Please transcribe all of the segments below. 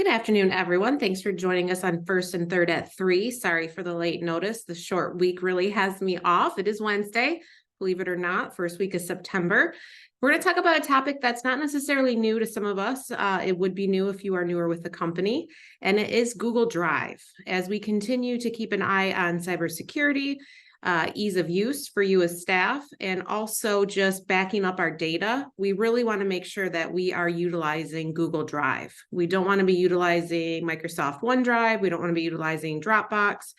Good afternoon, everyone. Thanks for joining us on First and Third at 3. Sorry for the late notice. The short week really has me off. It is Wednesday, believe it or not, first week of September. We're going to talk about a topic that's not necessarily new to some of us. It would be new if you are newer with the company, and it is Google Drive. As we continue to keep an eye on cybersecurity, ease of use for you as staff, and also just backing up our data, we really want to make sure that we are utilizing Google Drive. We don't want to be utilizing Microsoft OneDrive. We don't want to be utilizing Dropbox.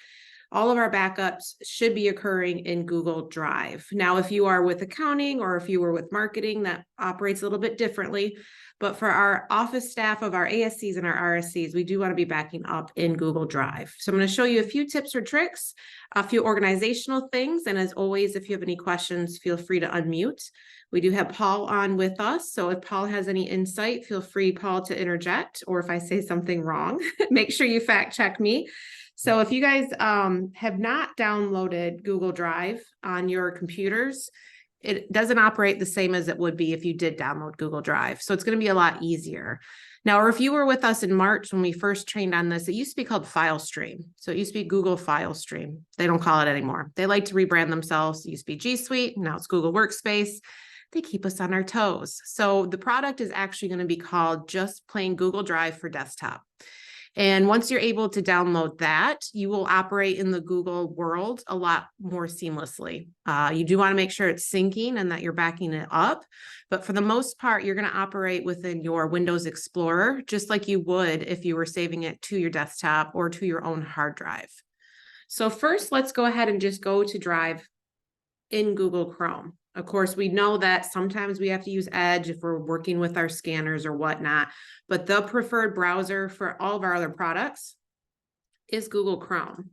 All of our backups should be occurring in Google Drive. Now, if you are with accounting or if you were with marketing, that operates a little bit differently. But for our office staff of our ASCs and our RSCs, we do want to be backing up in Google Drive. So I'm going to show you a few tips or tricks, a few organizational things. And as always, if you have any questions, feel free to unmute. We do have Paul on with us. So if Paul has any insight, feel free, Paul, to interject. Or if I say something wrong, make sure you fact check me. So if you guys have not downloaded Google Drive on your computers, it doesn't operate the same as it would be if you did download Google Drive. So it's going to be a lot easier. Now, or if you were with us in March when we first trained on this, it used to be called File Stream. So it used to be Google File Stream. They don't call it anymore. They like to rebrand themselves. It used to be G Suite. Now it's Google Workspace. They keep us on our toes. So the product is actually going to be called just plain Google Drive for desktop. And once you're able to download that, you will operate in the Google world a lot more seamlessly. You do want to make sure it's syncing and that you're backing it up. But for the most part, you're going to operate within your Windows Explorer, just like you would if you were saving it to your desktop or to your own hard drive. So first, let's go ahead and just go to Drive in Google Chrome. Of course, we know that sometimes we have to use Edge if we're working with our scanners or whatnot, but the preferred browser for all of our other products is Google Chrome.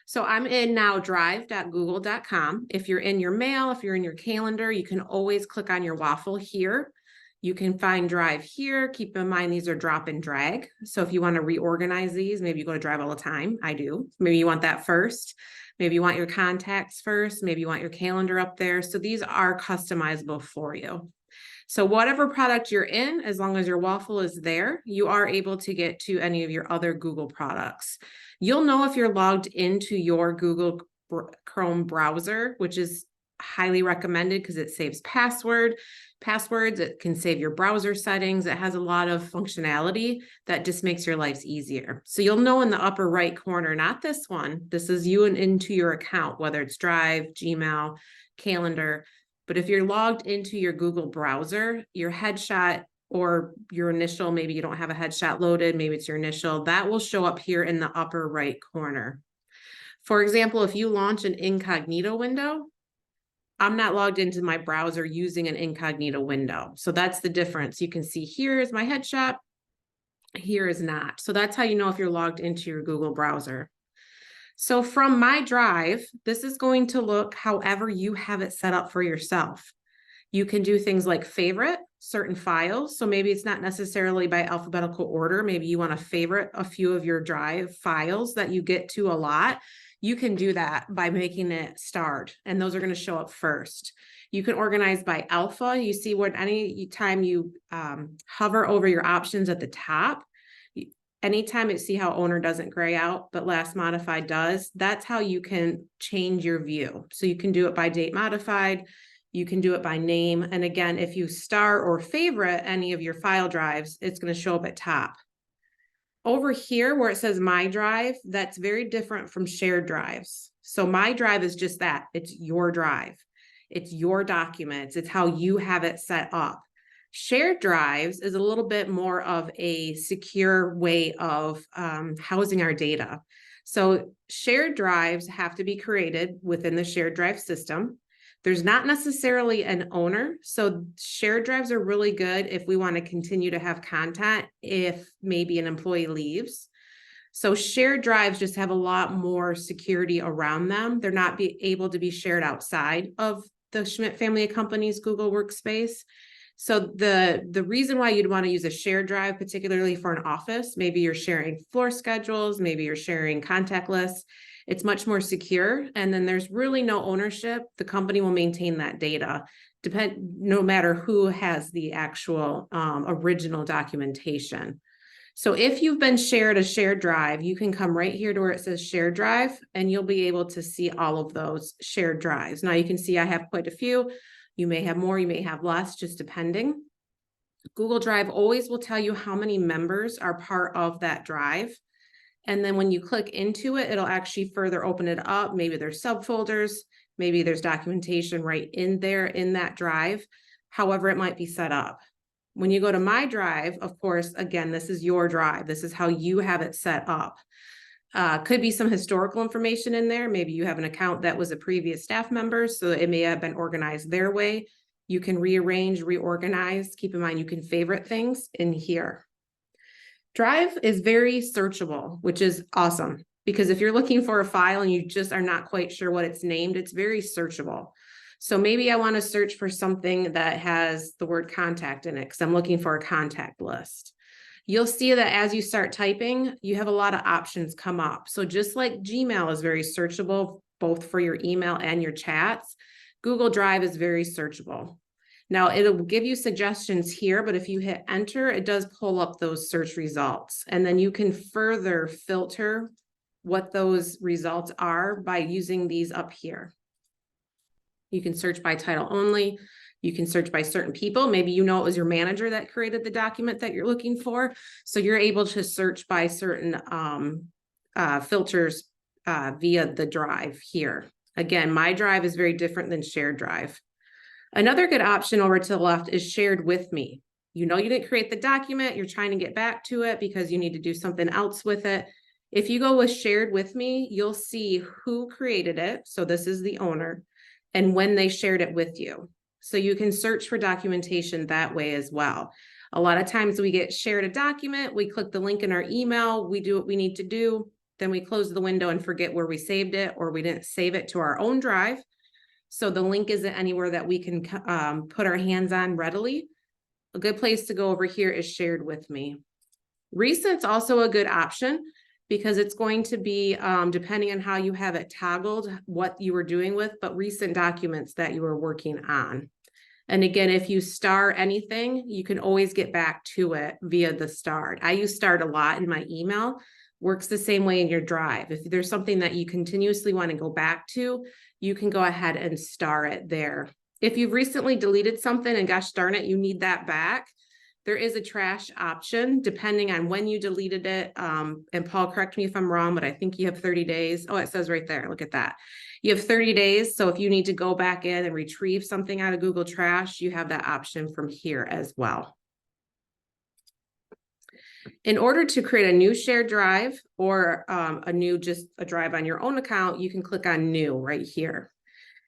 So I'm in now drive.google.com. If you're in your mail, if you're in your calendar, you can always click on your waffle here. You can find Drive here. Keep in mind, these are drop and drag. So if you want to reorganize these, maybe you go to Drive all the time. I do. Maybe you want that first. Maybe you want your contacts first. Maybe you want your calendar up there. So these are customizable for you. So whatever product you're in, as long as your waffle is there, you are able to get to any of your other Google products. You'll know if you're logged into your Google Chrome browser, which is highly recommended because it saves passwords. It can save your browser settings. It has a lot of functionality that just makes your lives easier. So you'll know in the upper right corner, not this one, this is you and into your account, whether it's Drive, Gmail, Calendar. But if you're logged into your Google browser, your headshot or your initial, maybe you don't have a headshot loaded, maybe it's your initial, that will show up here in the upper right corner. For example, if you launch an incognito window, I'm not logged into my browser using an incognito window. So that's the difference. You can see here is my headshot, here is not. So that's how you know if you're logged into your Google browser. So from my Drive, this is going to look however you have it set up for yourself. You can do things like favorite certain files. So maybe it's not necessarily by alphabetical order. Maybe you want to favorite a few of your Drive files that you get to a lot. You can do that by making it starred, and those are going to show up first. You can organize by alpha. You see what any time you hover over your options at the top, anytime you see how owner doesn't gray out, but last modified does, that's how you can change your view. So you can do it by date modified. You can do it by name. And again, if you star or favorite any of your file drives, it's going to show up at top. Over here where it says My Drive, that's very different from shared drives. So My Drive is just that. It's your drive. It's your documents. It's how you have it set up. Shared drives is a little bit more of a secure way of housing our data. So shared drives have to be created within the shared drive system. There's not necessarily an owner. So shared drives are really good if we want to continue to have content if maybe an employee leaves. So shared drives just have a lot more security around them. They're not able to be shared outside of the Schmidt family of companies Google Workspace. So the reason why you'd want to use a shared drive, particularly for an office, maybe you're sharing floor schedules, maybe you're sharing contact lists, it's much more secure. And then there's really no ownership. The company will maintain that data, no matter who has the actual original documentation. So if you've been shared a shared drive, you can come right here to where it says shared drive, and you'll be able to see all of those shared drives. Now you can see I have quite a few. You may have more, you may have less, just depending. Google Drive always will tell you how many members are part of that drive. And then when you click into it, it'll actually further open it up. Maybe there's subfolders, maybe there's documentation right in there in that drive, however it might be set up. When you go to My Drive, of course, again, this is your drive. This is how you have it set up. Could be some historical information in there. Maybe you have an account that was a previous staff member, so it may have been organized their way. You can rearrange, reorganize. Keep in mind, you can favorite things in here. Drive is very searchable, which is awesome, because if you're looking for a file and you just are not quite sure what it's named, it's very searchable. So maybe I want to search for something that has the word contact in it because I'm looking for a contact list. You'll see that as you start typing, you have a lot of options come up. So just like Gmail is very searchable, both for your email and your chats, Google Drive is very searchable. Now it'll give you suggestions here, but if you hit enter, it does pull up those search results. And then you can further filter what those results are by using these up here. You can search by title only. You can search by certain people. Maybe you know it was your manager that created the document that you're looking for. So you're able to search by certain filters via the drive here. Again, My Drive is very different than Shared Drive. Another good option over to the left is Shared With Me. You know you didn't create the document. You're trying to get back to it because you need to do something else with it. If you go with Shared With Me, you'll see who created it. So this is the owner, and when they shared it with you. So you can search for documentation that way as well. A lot of times we get shared a document, we click the link in our email, we do what we need to do, then we close the window and forget where we saved it, or we didn't save it to our own drive. So the link isn't anywhere that we can put our hands on readily. A good place to go over here is Shared With Me. Recent's also a good option, because it's going to be, depending on how you have it toggled, what you were doing with, but recent documents that you were working on. And again, if you star anything, you can always get back to it via the start. I use start a lot in my email. Works the same way in your drive. If there's something that you continuously want to go back to, you can go ahead and star it there. If you've recently deleted something and gosh darn it, you need that back, there is a trash option depending on when you deleted it. And Paul, correct me if I'm wrong, but I think you have 30 days. Oh, it says right there, look at that. You have 30 days. So if you need to go back in and retrieve something out of Google Trash, you have that option from here as well. In order to create a new shared drive or just a drive on your own account, you can click on new right here.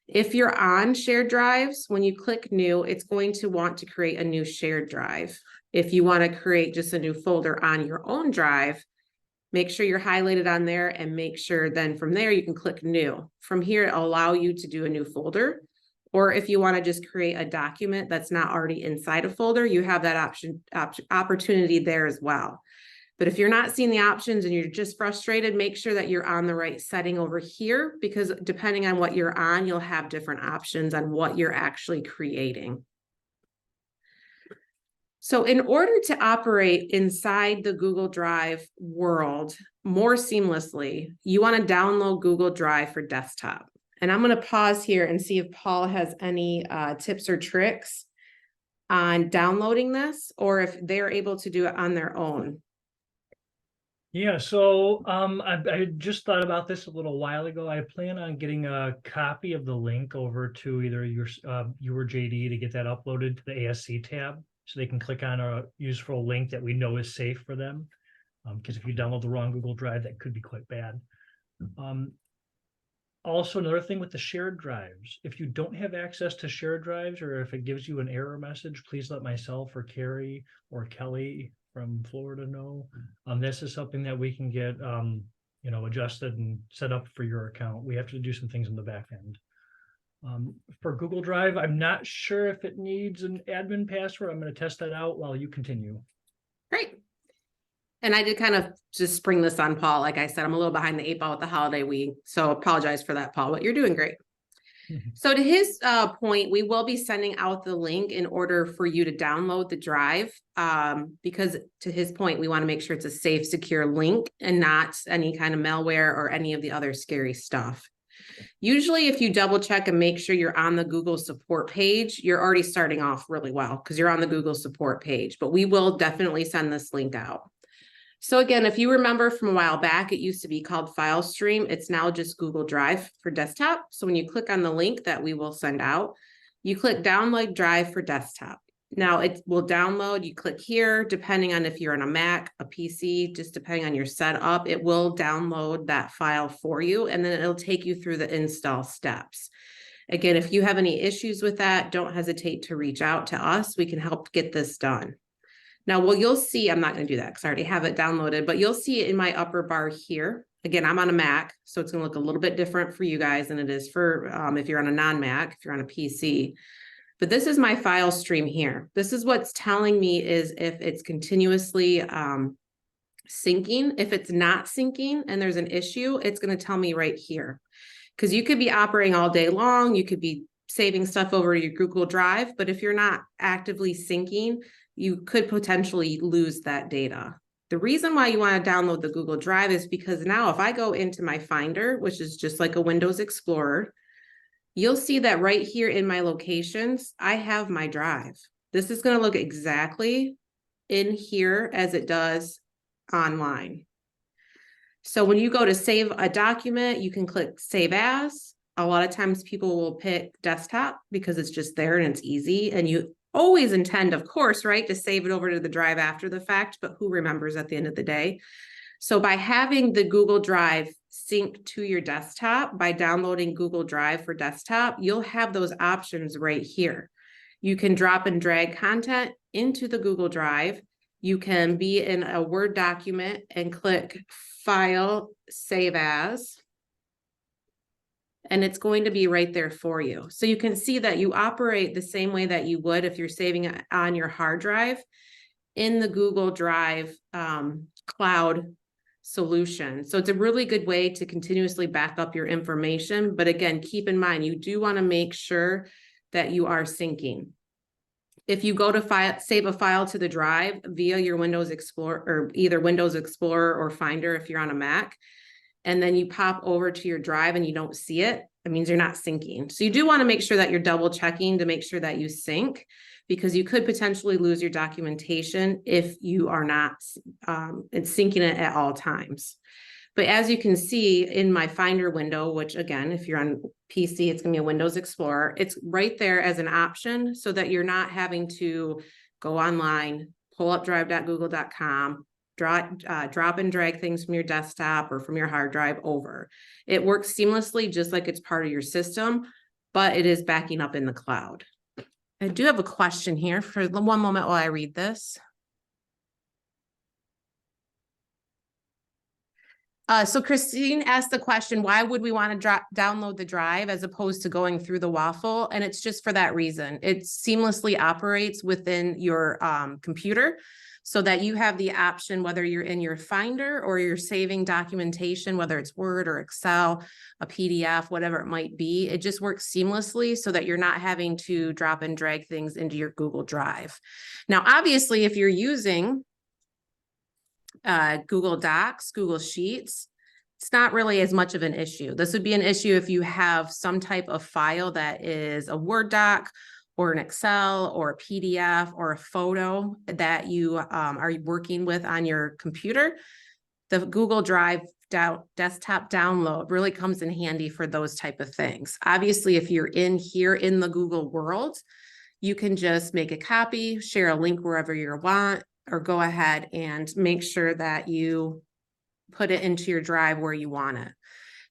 If you're on shared drives, when you click new, it's going to want to create a new shared drive. If you want to create just a new folder on your own drive, make sure you're highlighted on there and make sure then from there you can click new. From here, it'll allow you to do a new folder. Or if you want to just create a document that's not already inside a folder, you have that opportunity there as well. But if you're not seeing the options and you're just frustrated, make sure that you're on the right setting over here, because depending on what you're on, you'll have different options on what you're actually creating. So in order to operate inside the Google Drive world more seamlessly, you want to download Google Drive for desktop. And I'm going to pause here and see if Paul has any tips or tricks on downloading this, or if they're able to do it on their own. Yeah, so I just thought about this a little while ago. I plan on getting a copy of the link over to either you or JD to get that uploaded to the ASC tab, so they can click on a useful link that we know is safe for them. Because if you download the wrong Google Drive, that could be quite bad. Also, another thing with the shared drives, if you don't have access to shared drives, or if it gives you an error message, please let myself or Carrie or Kelly from Florida know. This is something that we can get adjusted and set up for your account. We have to do some things in the back end. For Google Drive, I'm not sure if it needs an admin password. I'm going to test that out while you continue. Great. And I did kind of just spring this on Paul. Like I said, I'm a little behind the 8 ball with the holiday week, so apologize for that, Paul, but you're doing great. So to his point, we will be sending out the link in order for you to download the drive, because to his point, we want to make sure it's a safe, secure link and not any kind of malware or any of the other scary stuff. Usually if you double check and make sure you're on the Google support page, you're already starting off really well because you're on the Google support page, but we will definitely send this link out. So again, if you remember from a while back, it used to be called File Stream. It's now just Google Drive for desktop. So when you click on the link that we will send out, you click Download Drive for desktop. Now it will download, you click here, depending on if you're on a Mac, a PC, just depending on your setup, it will download that file for you, and then it'll take you through the install steps. Again, if you have any issues with that, don't hesitate to reach out to us. We can help get this done. Now, well, you'll see, I'm not going to do that because I already have it downloaded, but you'll see it in my upper bar here. Again, I'm on a Mac, so it's going to look a little bit different for you guys than it is for if you're on a non-Mac, if you're on a PC. But this is my file stream here. This is what's telling me is if it's continuously syncing. If it's not syncing and there's an issue, it's going to tell me right here. Because you could be operating all day long, you could be saving stuff over your Google Drive, but if you're not actively syncing, you could potentially lose that data. The reason why you want to download the Google Drive is because now if I go into my Finder, which is just like a Windows Explorer, you'll see that right here in my locations, I have my drive. This is going to look exactly in here as it does online. So when you go to save a document, you can click Save As. A lot of times people will pick desktop because it's just there and it's easy. And you always intend, of course, right, to save it over to the drive after the fact, but who remembers at the end of the day? So by having the Google Drive sync to your desktop, by downloading Google Drive for desktop, you'll have those options right here. You can drop and drag content into the Google Drive. You can be in a Word document and click File, Save As, and it's going to be right there for you. So you can see that you operate the same way that you would if you're saving it on your hard drive in the Google Drive cloud solution. So it's a really good way to continuously back up your information. But again, keep in mind, you do want to make sure that you are syncing. If you go to save a file to the drive via your Windows Explorer, or either Windows Explorer or Finder if you're on a Mac, and then you pop over to your drive and you don't see it, it means you're not syncing. So you do want to make sure that you're double checking to make sure that you sync, because you could potentially lose your documentation if you are not syncing it at all times. But as you can see in my Finder window, which again, if you're on PC, it's going to be a Windows Explorer. It's right there as an option so that you're not having to go online, pull up drive.google.com, drop and drag things from your desktop or from your hard drive over. It works seamlessly, just like it's part of your system, but it is backing up in the cloud. I do have a question here for one moment while I read this. So Christine asked the question, why would we want to download the drive as opposed to going through the waffle? And it's just for that reason. It seamlessly operates within your computer so that you have the option, whether you're in your Finder or you're saving documentation, whether it's Word or Excel, a PDF, whatever it might be. It just works seamlessly so that you're not having to drop and drag things into your Google Drive. Now, obviously, if you're using Google Docs, Google Sheets, it's not really as much of an issue. This would be an issue if you have some type of file that is a Word doc or an Excel or a PDF or a photo that you are working with on your computer. The Google Drive desktop download really comes in handy for those type of things. Obviously, if you're in here in the Google world, you can just make a copy, share a link wherever you want, or go ahead and make sure that you put it into your drive where you want it.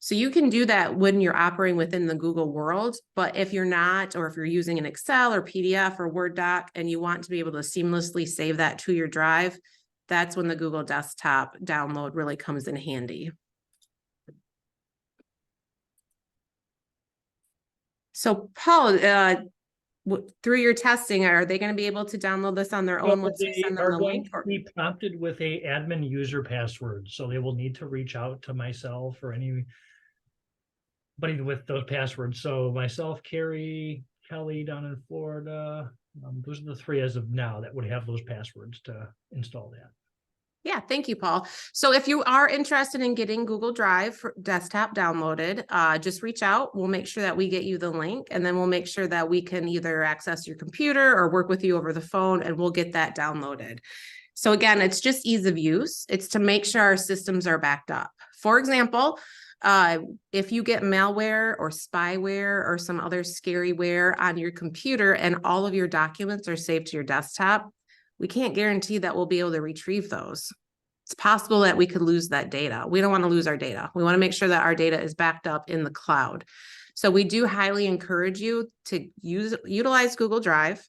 So you can do that when you're operating within the Google world, but if you're not, or if you're using an Excel or PDF or Word doc and you want to be able to seamlessly save that to your drive, that's when the Google desktop download really comes in handy. So Paul, through your testing, are they going to be able to download this on their own once we send them the link? Or be prompted with a admin user password, so they will need to reach out to myself or any buddied with those passwords. So myself, Carrie, Kelly down in Florida, those are the three as of now that would have those passwords to install that. Yeah, thank you, Paul. So if you are interested in getting Google Drive for desktop downloaded, just reach out. We'll make sure that we get you the link, and then we'll make sure that we can either access your computer or work with you over the phone, and we'll get that downloaded. So again, it's just ease of use. It's to make sure our systems are backed up. For example, if you get malware or spyware or some other scaryware on your computer and all of your documents are saved to your desktop, we can't guarantee that we'll be able to retrieve those. It's possible that we could lose that data. We don't want to lose our data. We want to make sure that our data is backed up in the cloud. So we do highly encourage you to utilize Google Drive,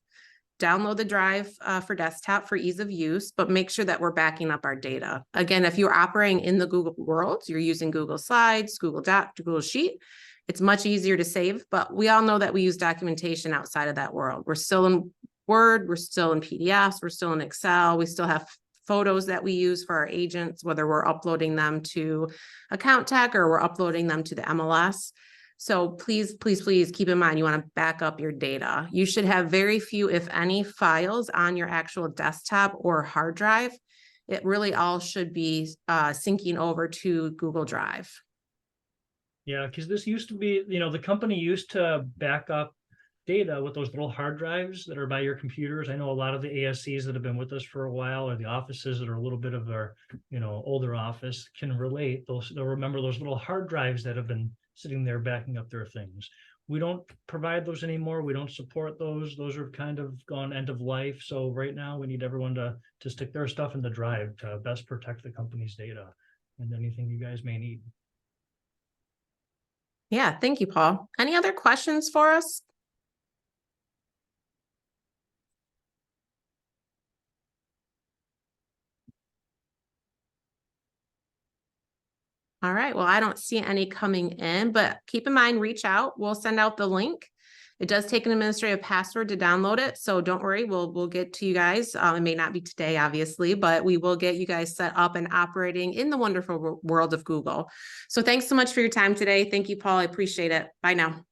download the drive for desktop for ease of use, but make sure that we're backing up our data. Again, if you're operating in the Google world, you're using Google Slides, Google Doc, Google Sheet, it's much easier to save, but we all know that we use documentation outside of that world. We're still in Word, we're still in PDFs, we're still in Excel, we still have photos that we use for our agents, whether we're uploading them to Account Tech or we're uploading them to the MLS. So please, please, please keep in mind, you want to back up your data. You should have very few, if any, files on your actual desktop or hard drive. It really all should be syncing over to Google Drive. Yeah, because this used to be, the company used to back up data with those little hard drives that are by your computers. I know a lot of the ASCs that have been with us for a while, or the offices that are a little bit of our, older office can relate. They'll remember those little hard drives that have been sitting there backing up their things. We don't provide those anymore. We don't support those. Those are kind of gone end of life. So right now we need everyone to stick their stuff in the drive to best protect the company's data and anything you guys may need. Yeah, thank you, Paul. Any other questions for us? All right, well, I don't see any coming in, but keep in mind, reach out. We'll send out the link. It does take an administrative password to download it, so don't worry, we'll get to you guys. It may not be today, obviously, but we will get you guys set up and operating in the wonderful world of Google. So thanks so much for your time today. Thank you, Paul. I appreciate it. Bye now.